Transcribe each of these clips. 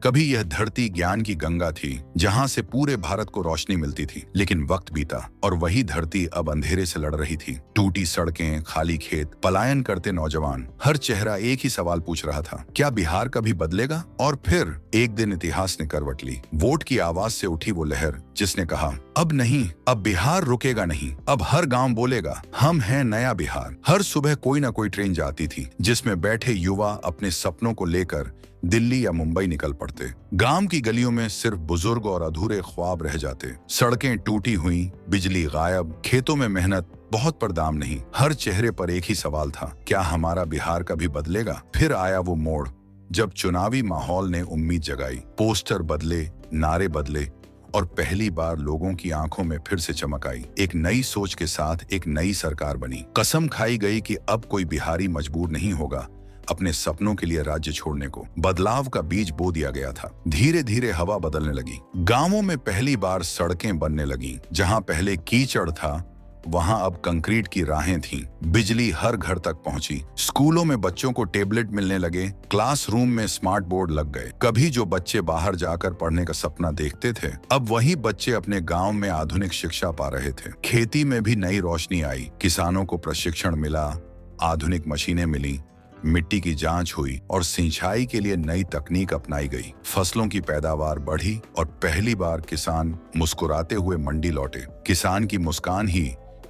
कभी यह धरती ज्ञान की गंगा थी, जहां से पूरे भारत को रोशनी मिलती थी। लेकिन वक्त बीता और वही धरती अब अंधेरे से लड़ रही थी। टूटी सड़कें, खाली खेत, पलायन करते नौजवान, हर चेहरा एक ही सवाल पूछ रहा था, क्या बिहार कभी बदलेगा? और फिर एक दिन इतिहास ने करवट ली। वोट की आवाज से उठी वो लहर जिसने कहा, अब नहीं, अब बिहार रुकेगा नहीं। अब हर गांव बोलेगा, हम हैं नया बिहार। हर सुबह कोई ना कोई ट्रेन जाती थी, जिसमें बैठे युवा अपने सपनों को लेकर दिल्ली या मुंबई निकल पड़ते। गांव की गलियों में सिर्फ बुजुर्ग और अधूरे ख्वाब रह जाते। सड़कें टूटी हुई, बिजली गायब, खेतों में मेहनत बहुत पर दाम नहीं। हर चेहरे पर एक ही सवाल था, क्या हमारा बिहार कभी बदलेगा? फिर आया वो मोड़ जब चुनावी माहौल ने उम्मीद जगाई। पोस्टर बदले, नारे बदले और पहली बार लोगों की आंखों में फिर से चमक आई। एक नई सोच के साथ एक नई सरकार बनी। कसम खाई गई कि अब कोई बिहारी मजबूर नहीं होगा अपने सपनों के लिए राज्य छोड़ने को। बदलाव का बीज बो दिया गया था। धीरे धीरे हवा बदलने लगी। गांवों में पहली बार सड़कें बनने लगी। जहां पहले कीचड़ था, वहां अब कंक्रीट की राहें थीं। बिजली हर घर तक पहुंची। स्कूलों में बच्चों को टेबलेट मिलने लगे। क्लासरूम में स्मार्ट बोर्ड लग गए। कभी जो बच्चे बाहर जाकर पढ़ने का सपना देखते थे, अब वही बच्चे अपने गांव में आधुनिक शिक्षा पा रहे थे। खेती में भी नई रोशनी आई। किसानों को प्रशिक्षण मिला, आधुनिक मशीनें मिली, मिट्टी की जांच हुई और सिंचाई के लिए नई तकनीक अपनाई गई। फसलों की पैदावार बढ़ी और पहली बार किसान मुस्कुराते हुए मंडी लौटे। किसान की मुस्कान ही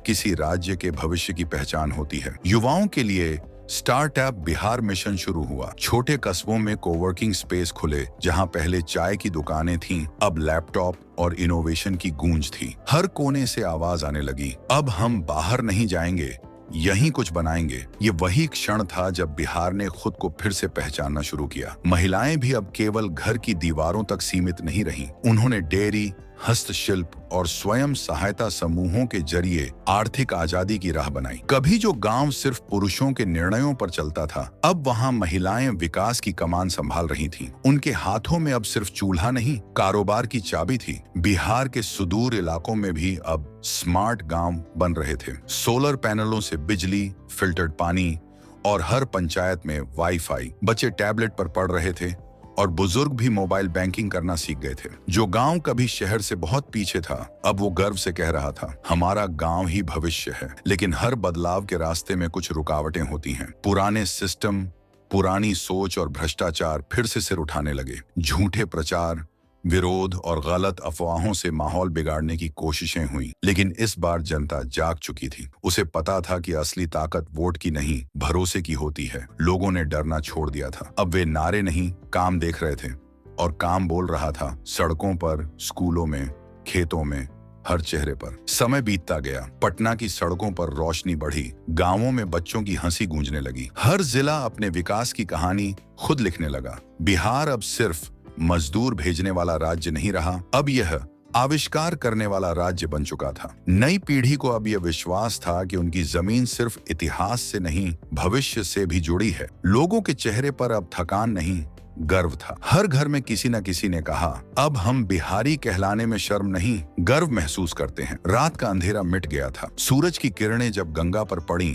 किसी राज्य के भविष्य की पहचान होती है। युवाओं के लिए स्टार्टअप बिहार मिशन शुरू हुआ। छोटे कस्बों में कोवर्किंग स्पेस खुले। जहां पहले चाय की दुकानें थीं, अब लैपटॉप और इनोवेशन की गूंज थी। हर कोने से आवाज आने लगी, अब हम बाहर नहीं जाएंगे, यहीं कुछ बनाएंगे। ये वही क्षण था जब बिहार ने खुद को फिर से पहचानना शुरू किया। महिलाएं भी अब केवल घर की दीवारों तक सीमित नहीं रहीं। उन्होंने डेयरी, हस्तशिल्प और स्वयं सहायता समूहों के जरिए आर्थिक आजादी की राह बनाई। कभी जो गांव सिर्फ पुरुषों के निर्णयों पर चलता था, अब वहां महिलाएं विकास की कमान संभाल रही थीं। उनके हाथों में अब सिर्फ चूल्हा नहीं, कारोबार की चाबी थी। बिहार के सुदूर इलाकों में भी अब स्मार्ट गांव बन रहे थे। सोलर पैनलों से बिजली, फिल्टर्ड पानी और हर पंचायत में वाईफाई। बच्चे टैबलेट पर पढ़ रहे थे और बुजुर्ग भी मोबाइल बैंकिंग करना सीख गए थे। जो गांव कभी शहर से बहुत पीछे था, अब वो गर्व से कह रहा था, हमारा गांव ही भविष्य है। लेकिन हर बदलाव के रास्ते में कुछ रुकावटें होती हैं। पुराने सिस्टम, पुरानी सोच और भ्रष्टाचार फिर से सिर उठाने लगे। झूठे प्रचार, विरोध और गलत अफवाहों से माहौल बिगाड़ने की कोशिशें हुई। लेकिन इस बार जनता जाग चुकी थी। उसे पता था कि असली ताकत वोट की नहीं, भरोसे की होती है। लोगों ने डरना छोड़ दिया था। अब वे नारे नहीं, काम देख रहे थे और काम बोल रहा था। सड़कों पर, स्कूलों में, खेतों में, हर चेहरे पर। समय बीतता गया। पटना की सड़कों पर रोशनी बढ़ी। गांवों में बच्चों की हंसी गूंजने लगी। हर जिला अपने विकास की कहानी खुद लिखने लगा। बिहार अब सिर्फ मजदूर भेजने वाला राज्य नहीं रहा, अब यह आविष्कार करने वाला राज्य बन चुका था। नई पीढ़ी को अब यह विश्वास था कि उनकी जमीन सिर्फ इतिहास से नहीं, भविष्य से भी जुड़ी है। लोगों के चेहरे पर अब थकान नहीं, गर्व था। हर घर में किसी न किसी ने कहा, अब हम बिहारी कहलाने में शर्म नहीं, गर्व महसूस करते हैं। रात का अंधेरा मिट गया था। सूरज की किरणें जब गंगा पर पड़ी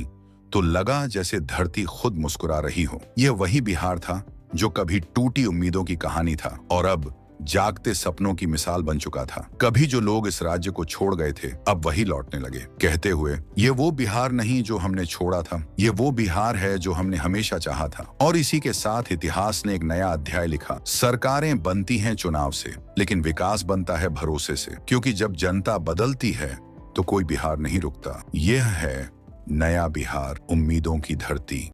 तो लगा जैसे धरती खुद मुस्कुरा रही हो। यह वही बिहार था जो कभी टूटी उम्मीदों की कहानी था और अब जागते सपनों की मिसाल बन चुका था। कभी जो लोग इस राज्य को छोड़ गए थे, अब वही लौटने लगे, कहते हुए, ये वो बिहार नहीं जो हमने छोड़ा था, ये वो बिहार है जो हमने हमेशा चाहा था। और इसी के साथ इतिहास ने एक नया अध्याय लिखा। सरकारें बनती हैं चुनाव से, लेकिन विकास बनता है भरोसे से। क्योंकि जब जनता बदलती है तो कोई बिहार नहीं रुकता। यह है नया बिहार, उम्मीदों की धरती।